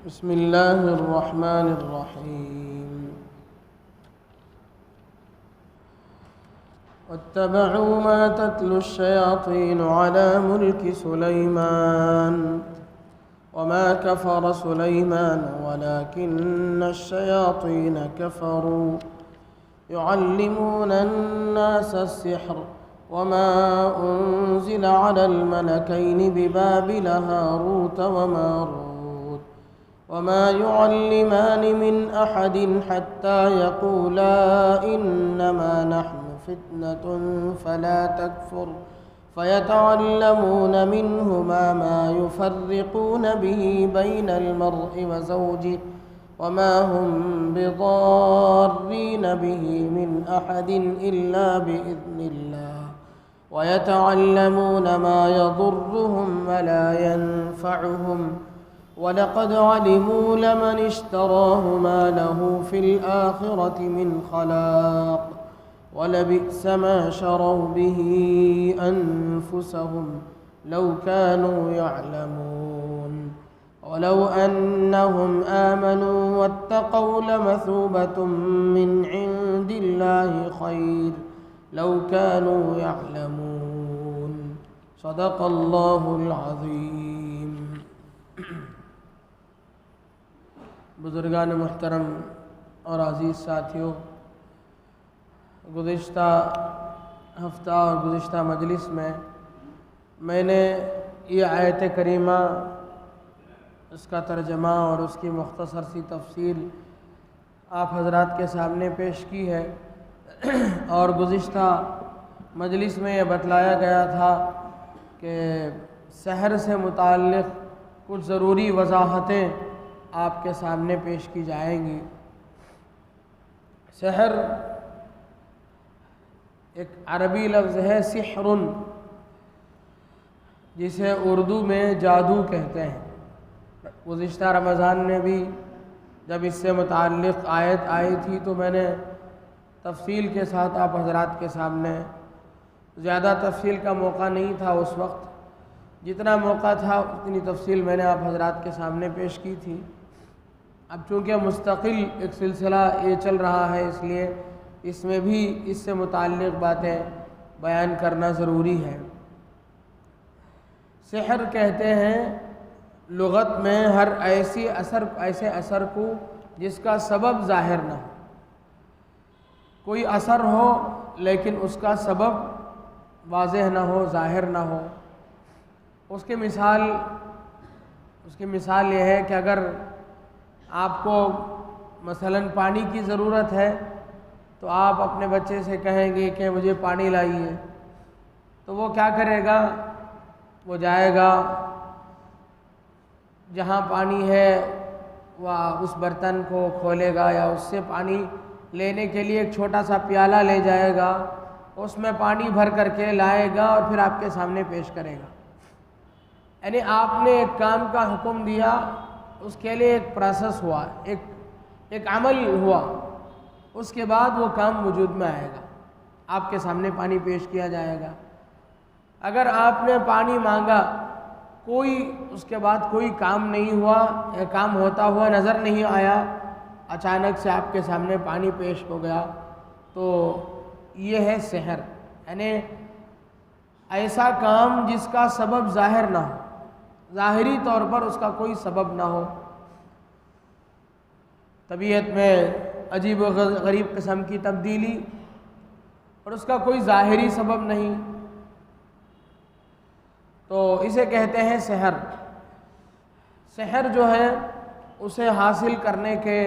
بسم اللہ الرحمن الرحیم واتبعوا ما تتلو الشياطين على ملك سليمان وما كفر سليمان ولكن الشياطين كفروا يعلمون الناس السحر وما أنزل على الملكين ببابل هاروت وماروت وما يعلمان من أحد حتى يقولا إنما نحن فتنة فلا تكفر فيتعلمون منهما ما يفرقون به بين المرء وزوجه وما هم بضارين به من أحد إلا بإذن الله ويتعلمون ما يضرهم ولا ينفعهم وَلَقَدْ عَلِمُوا لَمَنِ اشْتَرَاهُ مَا لَهُ فِي الْآخِرَةِ مِنْ خَلَاقٍ وَلَبِئْسَ مَا شَرَوْا بِهِ أَنفُسَهُمْ لَوْ كَانُوا يَعْلَمُونَ وَلَوْ أَنَّهُمْ آمَنُوا وَاتَّقَوْا لَمَثُوبَةٌ مِّنْ عِندِ اللَّهِ خَيْرٌ لَوْ كَانُوا يَعْلَمُونَ صدق اللَّهُ العظيم۔ بزرگان محترم اور عزیز ساتھیوں، گزشتہ ہفتہ اور گزشتہ مجلس میں نے یہ آیت کریمہ، اس کا ترجمہ اور اس کی مختصر سی تفصیل آپ حضرات کے سامنے پیش کی ہے، اور گزشتہ مجلس میں یہ بتلایا گیا تھا کہ سحر سے متعلق کچھ ضروری وضاحتیں آپ کے سامنے پیش کی جائیں گی۔ سحر ایک عربی لفظ ہے سحر، جسے اردو میں جادو کہتے ہیں۔ گزشتہ رمضان میں بھی جب اس سے متعلق آیت آئی تھی تو میں نے تفصیل کے ساتھ آپ حضرات کے سامنے، زیادہ تفصیل کا موقع نہیں تھا اس وقت، جتنا موقع تھا اتنی تفصیل میں نے آپ حضرات کے سامنے پیش کی تھی۔ اب چونکہ مستقل ایک سلسلہ یہ چل رہا ہے، اس لیے اس میں بھی اس سے متعلق باتیں بیان کرنا ضروری ہے۔ سحر کہتے ہیں لغت میں ہر ایسے اثر کو جس کا سبب ظاہر نہ ہو۔ کوئی اثر ہو لیکن اس کا سبب واضح نہ ہو، ظاہر نہ ہو۔ اس کی مثال یہ ہے کہ اگر آپ کو مثلا پانی کی ضرورت ہے تو آپ اپنے بچے سے کہیں گے کہ مجھے پانی لائیے، تو وہ کیا کرے گا؟ وہ جائے گا جہاں پانی ہے، وہ اس برتن کو کھولے گا یا اس سے پانی لینے کے لیے ایک چھوٹا سا پیالہ لے جائے گا، اس میں پانی بھر کر کے لائے گا اور پھر آپ کے سامنے پیش کرے گا۔ یعنی آپ نے ایک کام کا حکم دیا، اس کے لیے ایک پروسیس ہوا، ایک عمل ہوا، اس کے بعد وہ کام وجود میں آئے گا، آپ کے سامنے پانی پیش کیا جائے گا۔ اگر آپ نے پانی مانگا، اس کے بعد کوئی کام نہیں ہوا، یا کام ہوتا ہوا نظر نہیں آیا، اچانک سے آپ کے سامنے پانی پیش ہو گیا، تو یہ ہے سحر۔ یعنی ایسا کام جس کا سبب ظاہر نہ ہو، ظاہری طور پر اس کا کوئی سبب نہ ہو، طبیعت میں عجیب و غریب قسم کی تبدیلی اور اس کا کوئی ظاہری سبب نہیں، تو اسے کہتے ہیں سحر۔ سحر جو ہے اسے حاصل کرنے کے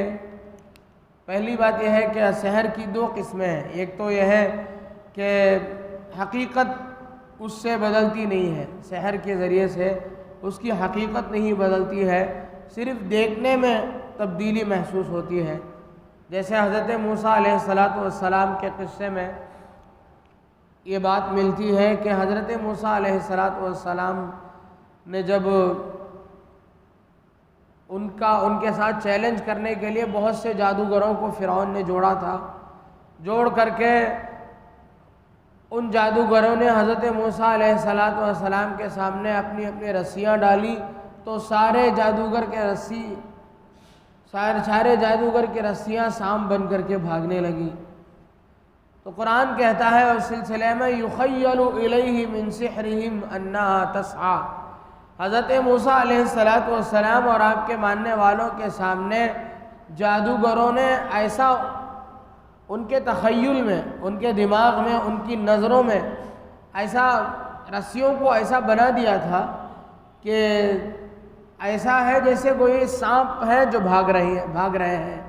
پہلی بات یہ ہے کہ سحر کی دو قسمیں ہیں۔ ایک تو یہ ہے کہ حقیقت اس سے بدلتی نہیں ہے، سحر کے ذریعے سے اس کی حقیقت نہیں بدلتی ہے، صرف دیکھنے میں تبدیلی محسوس ہوتی ہے۔ جیسے حضرت موسیٰ علیہ السلام کے قصے میں یہ بات ملتی ہے کہ حضرت موسیٰ علیہ السلام نے جب ان کے ساتھ چیلنج کرنے کے لیے بہت سے جادوگروں کو فرعون نے جوڑا تھا، جوڑ کر کے ان جادوگروں نے حضرت موسیٰ علیہ السلام کے سامنے اپنی رسیاں ڈالی، تو سارے جادوگر کے رسی سارے جادوگر کی رسیاں سام بن کر کے بھاگنے لگی۔ تو قرآن کہتا ہے اس سلسلے میں یخیل الیہ من سحرہم انہا تسعی، حضرت موسیٰ علیہ السلام اور آپ کے ماننے والوں کے سامنے جادوگروں نے ایسا ان کے تخیل میں، ان کے دماغ میں، ان کی نظروں میں ایسا رسیوں کو ایسا بنا دیا تھا کہ ایسا ہے جیسے کوئی سانپ ہے جو بھاگ رہے ہیں۔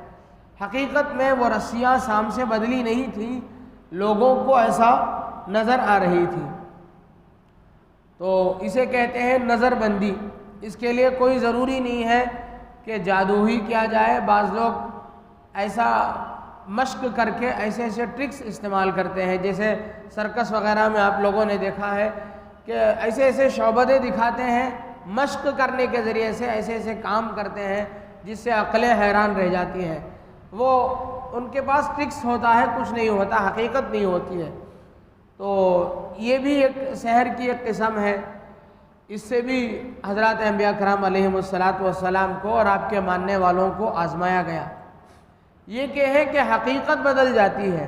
حقیقت میں وہ رسیاں سانپ سے بدلی نہیں تھیں، لوگوں کو ایسا نظر آ رہی تھی۔ تو اسے کہتے ہیں نظر بندی۔ اس کے لیے کوئی ضروری نہیں ہے کہ جادو ہی کیا جائے، بعض لوگ ایسا مشق کر کے ایسے ٹرکس استعمال کرتے ہیں، جیسے سرکس وغیرہ میں آپ لوگوں نے دیکھا ہے کہ ایسے شعبدے دکھاتے ہیں، مشق کرنے کے ذریعے سے ایسے کام کرتے ہیں جس سے عقلیں حیران رہ جاتی ہیں۔ وہ ان کے پاس ٹرکس ہوتا ہے، کچھ نہیں ہوتا، حقیقت نہیں ہوتی ہے۔ تو یہ بھی ایک سحر کی ایک قسم ہے، اس سے بھی حضرات انبیاء کرام علیہم السلام کو اور آپ کے ماننے والوں کو آزمایا گیا۔ یہ کہ ہے کہ حقیقت بدل جاتی ہے،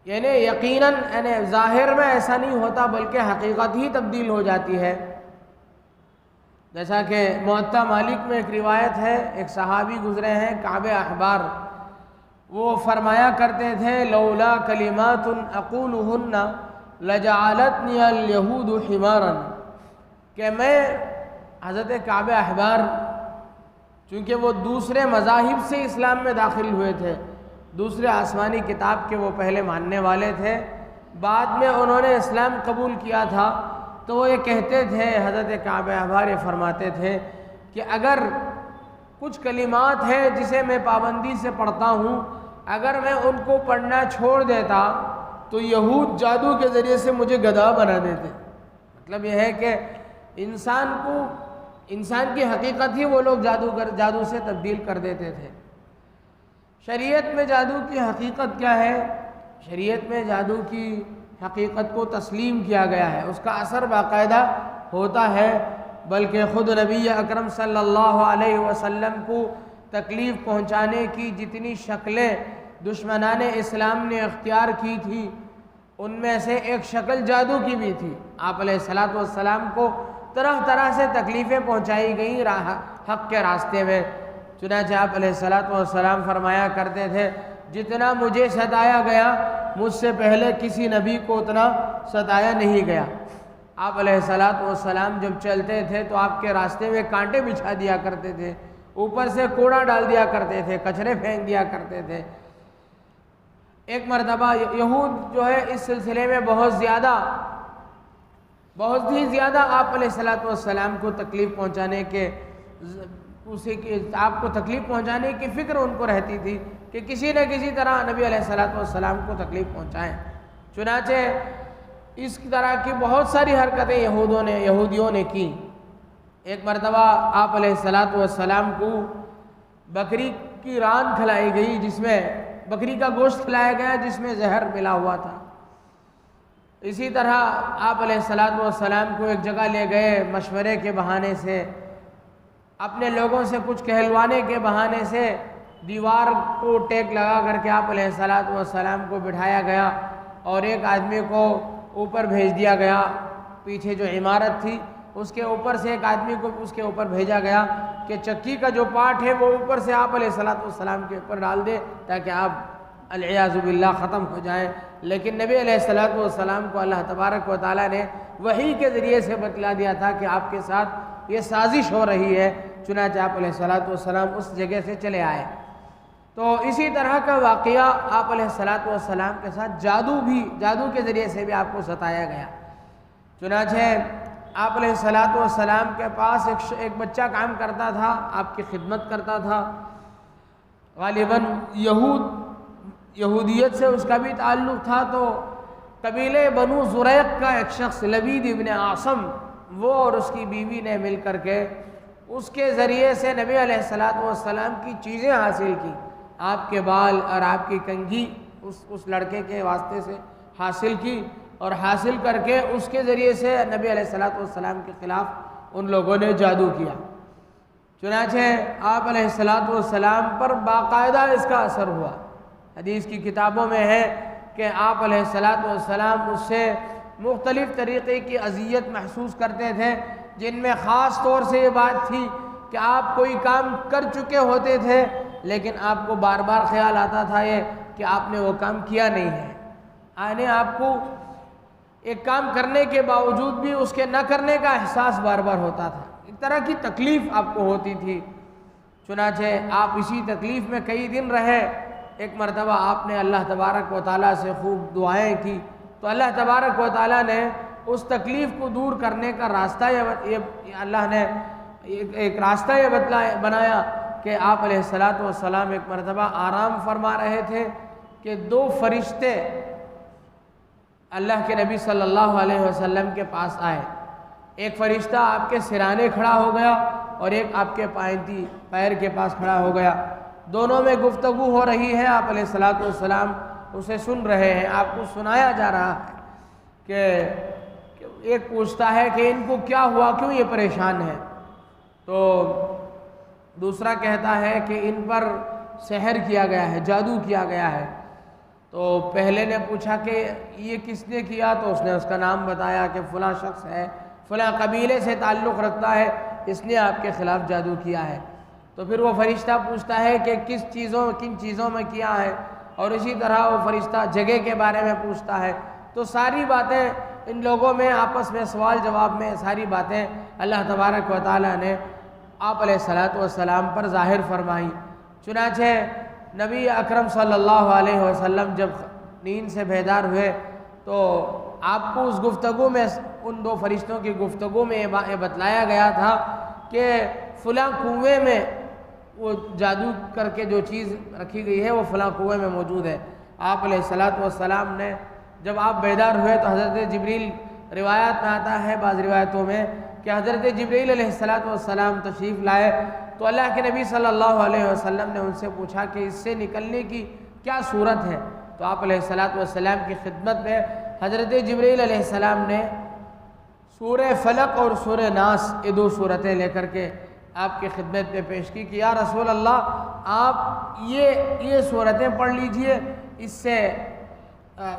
یعنی یقیناً ظاہر میں ایسا نہیں ہوتا بلکہ حقیقت ہی تبدیل ہو جاتی ہے۔ جیسا کہ موطا مالک میں ایک روایت ہے، ایک صحابی گزرے ہیں کعب احبار، وہ فرمایا کرتے تھے لولا کلمات اقولہن لجعلتنی الیہود حمارا، کہ میں حضرت کعب احبار چونکہ وہ دوسرے مذاہب سے اسلام میں داخل ہوئے تھے، دوسرے آسمانی کتاب کے وہ پہلے ماننے والے تھے، بعد میں انہوں نے اسلام قبول کیا تھا، تو وہ یہ کہتے تھے، حضرت کعب احبار یہ فرماتے تھے کہ اگر کچھ کلمات ہیں جسے میں پابندی سے پڑھتا ہوں، اگر میں ان کو پڑھنا چھوڑ دیتا تو یہود جادو کے ذریعے سے مجھے گدھا بنا دیتے۔ مطلب یہ ہے کہ انسان کی حقیقت ہی وہ لوگ جادو سے تبدیل کر دیتے تھے۔ شریعت میں جادو کی حقیقت کیا ہے؟ شریعت میں جادو کی حقیقت کو تسلیم کیا گیا ہے، اس کا اثر باقاعدہ ہوتا ہے، بلکہ خود نبی اکرم صلی اللہ علیہ وسلم کو تکلیف پہنچانے کی جتنی شکلیں دشمنان اسلام نے اختیار کی تھی، ان میں سے ایک شکل جادو کی بھی تھی۔ آپ علیہ السلام کو طرح طرح سے تکلیفیں پہنچائی گئیں حق کے راستے میں۔ چنانچہ آپ علیہ السلام فرمایا کرتے تھے جتنا مجھے ستایا گیا مجھ سے پہلے کسی نبی کو اتنا ستایا نہیں گیا۔ آپ علیہ السلام جب چلتے تھے تو آپ کے راستے میں کانٹے بچھا دیا کرتے تھے، اوپر سے کوڑا ڈال دیا کرتے تھے، کچرے پھینک دیا کرتے تھے۔ ایک مرتبہ یہود جو ہے اس سلسلے میں بہت ہی زیادہ آپ علیہ السلام کو تکلیف پہنچانے آپ کو تکلیف پہنچانے کی فکر ان کو رہتی تھی کہ کسی نہ کسی طرح نبی علیہ السلام کو تکلیف پہنچائیں۔ چنانچہ اس طرح کی بہت ساری حرکتیں یہودیوں نے کی۔ ایک مرتبہ آپ علیہ السلام کو بکری کی ران کھلائی گئی، جس میں بکری کا گوشت کھلایا گیا جس میں زہر ملا ہوا تھا۔ اسی طرح آپ علیہ السلام کو ایک جگہ لے گئے مشورے کے بہانے سے، اپنے لوگوں سے کچھ کہلوانے کے بہانے سے دیوار کو ٹیک لگا کر کے آپ علیہ السلام کو بٹھایا گیا اور ایک آدمی کو اوپر بھیج دیا گیا، پیچھے جو عمارت تھی اس کے اوپر سے ایک آدمی کو اس کے اوپر بھیجا گیا کہ چکی کا جو پارٹ ہے وہ اوپر سے آپ علیہ السلام کے اوپر ڈال دے تاکہ آپ العیاذ باللہ ختم ہو جائیں۔ لیکن نبی علیہ السلام کو اللہ تبارک و تعالیٰ نے وحی کے ذریعے سے بتلا دیا تھا کہ آپ کے ساتھ یہ سازش ہو رہی ہے، چنانچہ آپ علیہ السلام اس جگہ سے چلے آئے۔ تو اسی طرح کا واقعہ آپ علیہ السلام کے ساتھ جادو کے ذریعے سے بھی آپ کو ستایا گیا۔ چنانچہ آپ علیہ السلام کے پاس ایک بچہ کام کرتا تھا، آپ کی خدمت کرتا تھا، غالباً یہودیت سے اس کا بھی تعلق تھا۔ تو قبیلے بنو زریق کا ایک شخص لبید ابن عاصم، وہ اور اس کی بیوی نے مل کر کے اس کے ذریعے سے نبی علیہ السلام کی چیزیں حاصل کی، آپ کے بال اور آپ کی کنگھی اس لڑکے کے واسطے سے حاصل کی، اور حاصل کر کے اس کے ذریعے سے نبی علیہ السلام کے خلاف ان لوگوں نے جادو کیا۔ چنانچہ آپ علیہ السلام پر باقاعدہ اس کا اثر ہوا۔ حدیث کی کتابوں میں ہے کہ آپ علیہ السلام اس سے مختلف طریقے کی اذیت محسوس کرتے تھے، جن میں خاص طور سے یہ بات تھی کہ آپ کوئی کام کر چکے ہوتے تھے لیکن آپ کو بار بار خیال آتا تھا یہ کہ آپ نے وہ کام کیا نہیں ہے، یعنی آپ کو ایک کام کرنے کے باوجود بھی اس کے نہ کرنے کا احساس بار بار ہوتا تھا، ایک طرح کی تکلیف آپ کو ہوتی تھی۔ چنانچہ آپ اسی تکلیف میں کئی دن رہے۔ ایک مرتبہ آپ نے اللہ تبارک و تعالیٰ سے خوب دعائیں کی تو اللہ تبارک و تعالیٰ نے اس تکلیف کو دور کرنے کا راستہ اللہ نے ایک راستہ یہ بنایا کہ آپ علیہ السلام ایک مرتبہ آرام فرما رہے تھے کہ دو فرشتے اللہ کے نبی صلی اللہ علیہ وسلم کے پاس آئے۔ ایک فرشتہ آپ کے سرانے کھڑا ہو گیا اور ایک آپ کے پیر کے پاس کھڑا ہو گیا۔ دونوں میں گفتگو ہو رہی ہے، آپ علیہ السلام اسے سن رہے ہیں، آپ کو سنایا جا رہا ہے کہ ایک پوچھتا ہے کہ ان کو کیا ہوا، کیوں یہ پریشان ہے؟ تو دوسرا کہتا ہے کہ ان پر سحر کیا گیا ہے، جادو کیا گیا ہے۔ تو پہلے نے پوچھا کہ یہ کس نے کیا؟ تو اس نے اس کا نام بتایا کہ فلاں شخص ہے، فلاں قبیلے سے تعلق رکھتا ہے، اس نے آپ کے خلاف جادو کیا ہے۔ تو پھر وہ فرشتہ پوچھتا ہے کہ کن چیزوں میں کیا ہے، اور اسی طرح وہ فرشتہ جگہ کے بارے میں پوچھتا ہے۔ تو ساری باتیں ان لوگوں میں آپس میں سوال جواب میں ساری باتیں اللہ تبارک و تعالیٰ نے آپ علیہ السلام پر ظاہر فرمائی۔ چنانچہ نبی اکرم صلی اللہ علیہ وسلم جب نیند سے بیدار ہوئے تو آپ کو اس گفتگو میں، ان دو فرشتوں کی گفتگو میں یہ بتلایا گیا تھا کہ فلاں کنویں میں وہ جادو کر کے جو چیز رکھی گئی ہے وہ فلاں کنویں میں موجود ہے۔ آپ علیہ السلام نے جب آپ بیدار ہوئے تو حضرت جبریل، روایات میں آتا ہے بعض روایتوں میں کہ حضرت جبریل علیہ السلام تشریف لائے تو اللہ کے نبی صلی اللہ علیہ وسلم نے ان سے پوچھا کہ اس سے نکلنے کی کیا صورت ہے؟ تو آپ علیہ السلام کی خدمت میں حضرت جبریل علیہ السلام نے سورہ فلق اور سورہ ناس، یہ دو صورتیں لے کر کے آپ کی خدمت میں پیش کی کہ یا رسول اللہ آپ یہ صورتیں پڑھ لیجئے، اس سے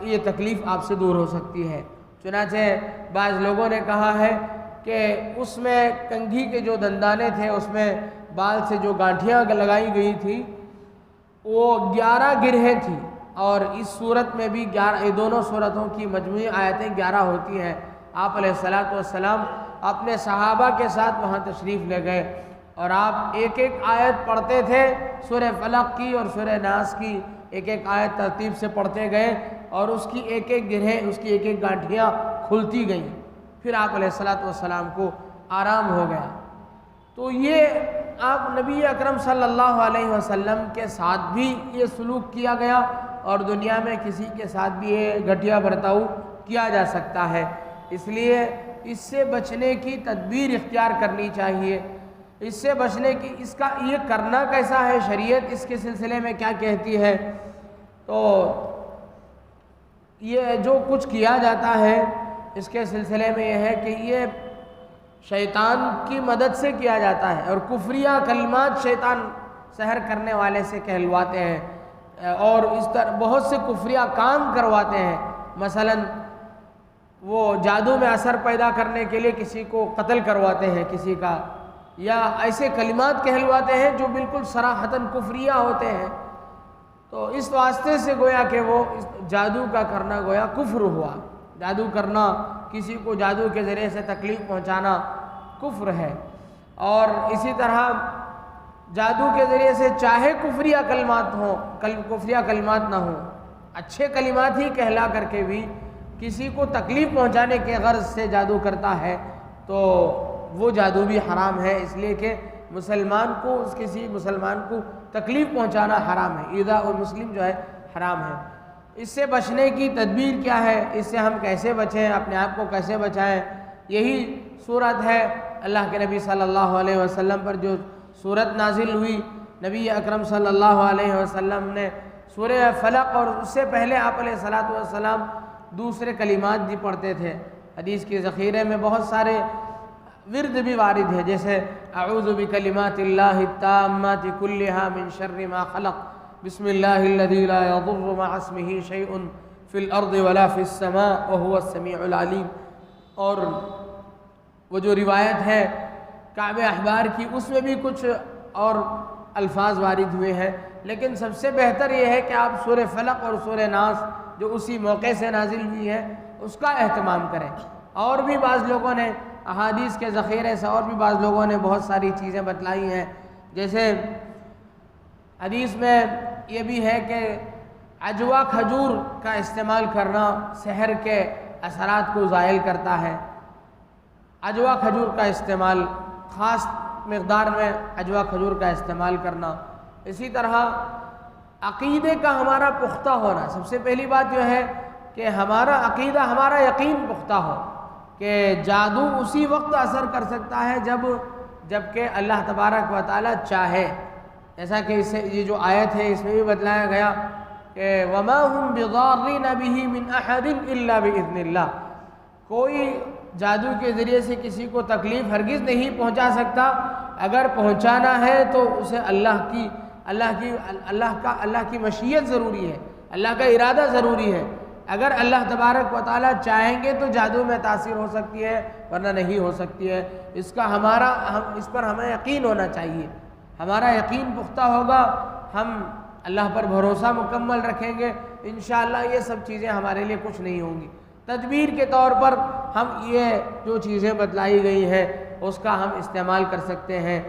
یہ تکلیف آپ سے دور ہو سکتی ہے۔ چنانچہ بعض لوگوں نے کہا ہے کہ اس میں کنگھی کے جو دندانے تھے، اس میں بال سے جو گانٹھیاں لگائی گئی تھی وہ 11 گرہیں تھیں، اور اس صورت میں بھی 11، دونوں صورتوں کی مجموعی آیتیں 11 ہوتی ہیں۔ آپ علیہ السلام اپنے صحابہ کے ساتھ وہاں تشریف لے گئے اور آپ ایک ایک آیت پڑھتے تھے، سورہ فلق کی اور سورہ ناس کی ایک ایک آیت ترتیب سے پڑھتے گئے اور اس کی ایک ایک گرہیں، اس کی ایک ایک گانٹھیاں کھلتی گئیں، پھر آپ علیہ السلام کو آرام ہو گیا۔ تو یہ آپ نبی اکرم صلی اللہ علیہ وسلم کے ساتھ بھی یہ سلوک کیا گیا، اور دنیا میں کسی کے ساتھ بھی یہ گھٹیا برتاؤ کیا جا سکتا ہے، اس لیے اس سے بچنے کی تدبیر اختیار کرنی چاہیے۔ اس سے بچنے کی، اس کا یہ کرنا کیسا ہے، شریعت اس کے سلسلے میں کیا کہتی ہے؟ تو یہ جو کچھ کیا جاتا ہے اس کے سلسلے میں یہ ہے کہ یہ شیطان کی مدد سے کیا جاتا ہے، اور کفریہ کلمات شیطان سحر کرنے والے سے کہلواتے ہیں، اور اس طرح بہت سے کفریہ کام کرواتے ہیں۔ مثلا وہ جادو میں اثر پیدا کرنے کے لیے کسی کو قتل کرواتے ہیں کسی کا، یا ایسے کلمات کہلواتے ہیں جو بالکل صراحتاً کفریہ ہوتے ہیں۔ تو اس واسطے سے گویا کہ وہ جادو کا کرنا گویا کفر ہوا۔ جادو کرنا، کسی کو جادو کے ذریعے سے تکلیف پہنچانا کفر ہے، اور اسی طرح جادو کے ذریعے سے چاہے کفریہ کلمات ہوں، کفریہ کلمات نہ ہوں، اچھے کلمات ہی کہلا کر کے بھی کسی کو تکلیف پہنچانے کے غرض سے جادو کرتا ہے تو وہ جادو بھی حرام ہے، اس لیے کہ کسی مسلمان کو تکلیف پہنچانا حرام ہے، ایذاء المسلم جو ہے حرام ہے۔ اس سے بچنے کی تدبیر کیا ہے، اس سے ہم کیسے بچیں، اپنے آپ کو کیسے بچائیں؟ یہی صورت ہے اللہ کے نبی صلی اللہ علیہ وسلم پر جو صورت نازل ہوئی۔ نبی اکرم صلی اللہ علیہ وسلم نے سورہ فلق، اور اس سے پہلے آپ علیہ السلام دوسرے کلمات بھی پڑھتے تھے۔ حدیث کے ذخیرے میں بہت سارے ورد بھی وارد ہے، جیسے اعوذ بکلمات اللہ التامات کلہا من شر ما خلق بسم اللہ الذی لا یضر مع اسمہ شیء فی الارض ولا فی السماء وهو السمیع العلیم۔ اور وہ جو روایت ہے کعب احبار کی، اس میں بھی کچھ اور الفاظ وارد ہوئے ہیں، لیکن سب سے بہتر یہ ہے کہ آپ سورہ فلق اور سورہ ناس جو اسی موقع سے نازل ہوئی ہے اس کا اہتمام کریں۔ اور بھی بعض لوگوں نے احادیث کے ذخیرے سے اور بھی بعض لوگوں نے بہت ساری چیزیں بتلائی ہیں، جیسے حدیث میں یہ بھی ہے کہ عجوا کھجور کا استعمال کرنا سحر کے اثرات کو زائل کرتا ہے۔ عجوا کھجور کا استعمال، خاص مقدار میں عجوا کھجور کا استعمال کرنا۔ اسی طرح عقیدے کا ہمارا پختہ ہونا، سب سے پہلی بات یہ ہے کہ ہمارا عقیدہ، ہمارا یقین پختہ ہو کہ جادو اسی وقت اثر کر سکتا ہے جب کہ اللہ تبارک و تعالی چاہے، جیسا کہ اس سے یہ جو آیت ہے اس میں بھی بتلایا گیا کہ وَمَا هُمْ بِضَارِّينَ بِهِ مِنْ أَحَدٍ إِلَّا بِإِذْنِ اللَّهِ، کوئی جادو کے ذریعے سے کسی کو تکلیف ہرگز نہیں پہنچا سکتا، اگر پہنچانا ہے تو اسے اللہ کی مشیت ضروری ہے، اللہ کا ارادہ ضروری ہے۔ اگر اللہ تبارک و تعالیٰ چاہیں گے تو جادو میں تاثیر ہو سکتی ہے، ورنہ نہیں ہو سکتی ہے۔ اس پر ہمیں یقین ہونا چاہیے، ہمارا یقین پختہ ہوگا، ہم اللہ پر بھروسہ مکمل رکھیں گے، انشاءاللہ یہ سب چیزیں ہمارے لیے کچھ نہیں ہوں گی۔ تدبیر کے طور پر ہم یہ جو چیزیں بتلائی گئی ہیں اس کا ہم استعمال کر سکتے ہیں،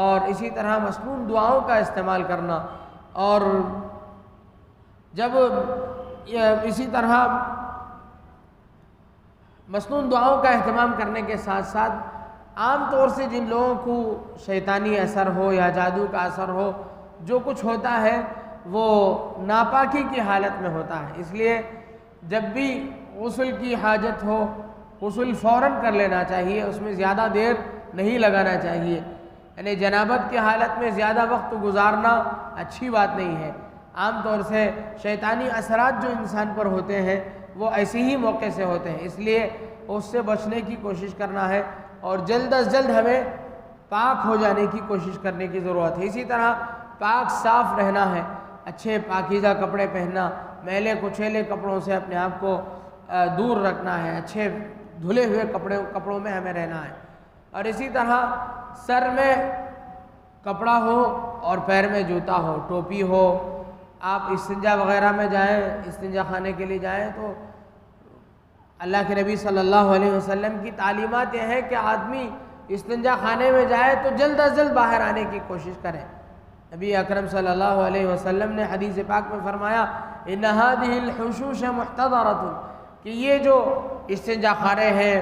اور اسی طرح مسنون دعاؤں کا استعمال کرنا، اور اسی طرح مسنون دعاؤں کا اہتمام کرنے کے ساتھ ساتھ عام طور سے جن لوگوں کو شیطانی اثر ہو یا جادو کا اثر ہو، جو کچھ ہوتا ہے وہ ناپاکی کی حالت میں ہوتا ہے، اس لیے جب بھی غسل کی حاجت ہو غسل فوراً کر لینا چاہیے، اس میں زیادہ دیر نہیں لگانا چاہیے، یعنی جنابت کی حالت میں زیادہ وقت گزارنا اچھی بات نہیں ہے۔ عام طور سے شیطانی اثرات جو انسان پر ہوتے ہیں وہ ایسے ہی موقع سے ہوتے ہیں، اس لیے اس سے بچنے کی کوشش کرنا ہے، اور جلد از جلد ہمیں پاک ہو جانے کی کوشش کرنے کی ضرورت ہے۔ اسی طرح پاک صاف رہنا ہے، اچھے پاکیزہ کپڑے پہننا، میلے کچیلے کپڑوں سے اپنے آپ کو دور رکھنا ہے، اچھے دھلے ہوئے کپڑوں میں ہمیں رہنا ہے، اور اسی طرح سر میں کپڑا ہو اور پیر میں جوتا ہو، ٹوپی ہو۔ آپ استنجا وغیرہ میں جائیں، استنجا خانے کے لیے جائیں تو اللہ کے نبی صلی اللہ علیہ وسلم کی تعلیمات یہ ہے کہ آدمی استنجا خانے میں جائے تو جلد از جلد باہر آنے کی کوشش کریں۔ نبی اکرم صلی اللہ علیہ وسلم نے حدیث پاک میں فرمایا ان هذه الحشوش محتضرۃ، کہ یہ جو استنجا خانے ہیں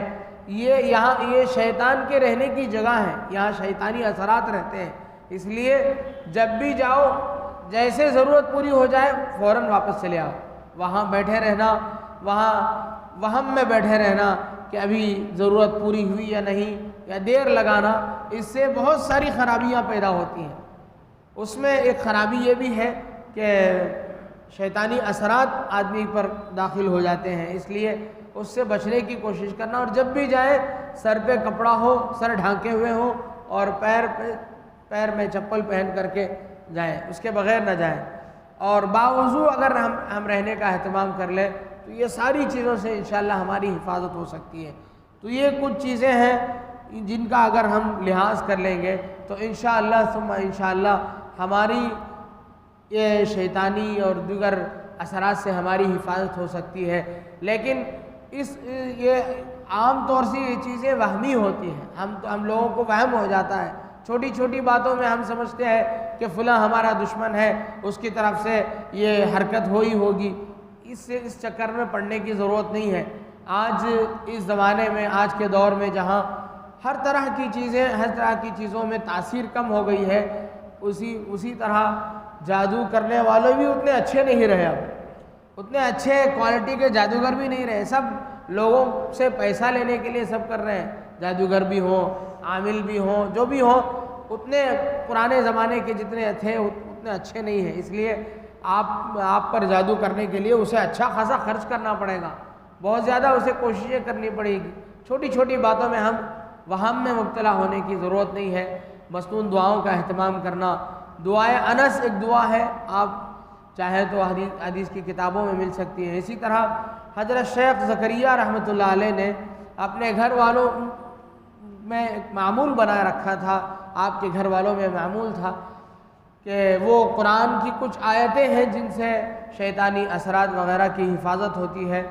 یہ شیطان کے رہنے کی جگہ ہیں، یہاں شیطانی اثرات رہتے ہیں، اس لیے جب بھی جاؤ جیسے ضرورت پوری ہو جائے فوراً واپس چلے آؤ، وہاں بیٹھے رہنا، وہاں وہم میں بیٹھے رہنا کہ ابھی ضرورت پوری ہوئی یا نہیں، یا دیر لگانا، اس سے بہت ساری خرابیاں پیدا ہوتی ہیں۔ اس میں ایک خرابی یہ بھی ہے کہ شیطانی اثرات آدمی پر داخل ہو جاتے ہیں، اس لیے اس سے بچنے کی کوشش کرنا، اور جب بھی جائے سر پہ کپڑا ہو، سر ڈھانکے ہوئے ہو، اور پیر میں چپل پہن کر کے جائیں، اس کے بغیر نہ جائیں، اور باوضو اگر ہم رہنے کا اہتمام کر لیں تو یہ ساری چیزوں سے انشاءاللہ ہماری حفاظت ہو سکتی ہے۔ تو یہ کچھ چیزیں ہیں جن کا اگر ہم لحاظ کر لیں گے تو انشاءاللہ ثم انشاءاللہ ہماری یہ شیطانی اور دیگر اثرات سے ہماری حفاظت ہو سکتی ہے۔ لیکن یہ عام طور سے یہ چیزیں وہمی ہوتی ہیں، ہم لوگوں کو وہم ہو جاتا ہے، چھوٹی چھوٹی باتوں میں ہم سمجھتے ہیں کہ فلاں ہمارا دشمن ہے، اس کی طرف سے یہ حرکت ہوئی ہوگی، اس چکر میں پڑنے کی ضرورت نہیں ہے۔ آج اس زمانے میں، آج کے دور میں جہاں ہر طرح کی چیزوں میں تاثیر کم ہو گئی ہے، اسی طرح جادو کرنے والے بھی اتنے اچھے نہیں رہے، اب اتنے اچھے کوالٹی کے جادوگر بھی نہیں رہے، سب لوگوں سے پیسہ لینے کے لیے سب کر رہے ہیں، جادوگر بھی ہوں، عامل بھی ہوں، جو بھی ہوں، اتنے پرانے زمانے کے جتنے تھے اتنے اچھے نہیں ہیں، اس لیے آپ پر جادو کرنے کے لیے اسے اچھا خاصا خرچ کرنا پڑے گا، بہت زیادہ اسے کوششیں کرنی پڑے گی۔ چھوٹی چھوٹی باتوں میں ہم وہم میں مبتلا ہونے کی ضرورت نہیں ہے۔ مصنون دعاؤں کا اہتمام کرنا۔ دعائے انس ایک دعا ہے، آپ چاہیں تو حدیث کی کتابوں میں مل سکتی ہیں۔ اسی طرح حضرت شیخ زکریا رحمۃ اللہ علیہ نے اپنے گھر والوں میں ایک معمول بنائے رکھا تھا، آپ کے گھر والوں میں معمول تھا کہ وہ قرآن کی کچھ آیتیں ہیں جن سے شیطانی اثرات وغیرہ کی حفاظت ہوتی ہے،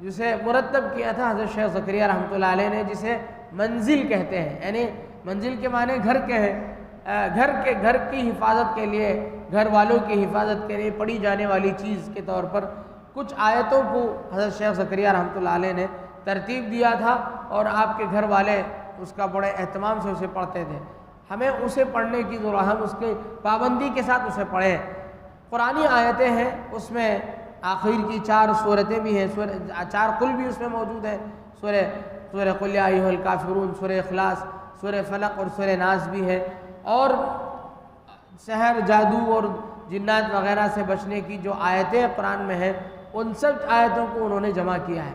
جسے مرتب کیا تھا حضرت شیخ زکریا رحمۃ اللہ علیہ نے، جسے منزل کہتے ہیں، یعنی منزل کے معنی گھر کے ہیں، گھر کی حفاظت کے لیے، گھر والوں کی حفاظت کے لیے پڑھی جانے والی چیز کے طور پر کچھ آیتوں کو حضرت شیخ زکریا رحمۃ اللہ علیہ نے ترتیب دیا تھا، اور آپ کے گھر والے اس کا بڑے اہتمام سے اسے پڑھتے تھے۔ ہمیں اسے پڑھنے کی ضرورت، ہم اس کے پابندی کے ساتھ اسے پڑھیں۔ قرآنی آیتیں ہیں، اس میں آخر کی 4 سورتیں بھی ہیں، 4 قل بھی اس میں موجود ہیں، سورہ قل یا ایھا الکافرون، سورہ اخلاص، سورہ فلق اور سورہ ناس بھی ہے، اور سحر، جادو اور جنات وغیرہ سے بچنے کی جو آیتیں قرآن میں ہیں، ان سب آیتوں کو انہوں نے جمع کیا ہے۔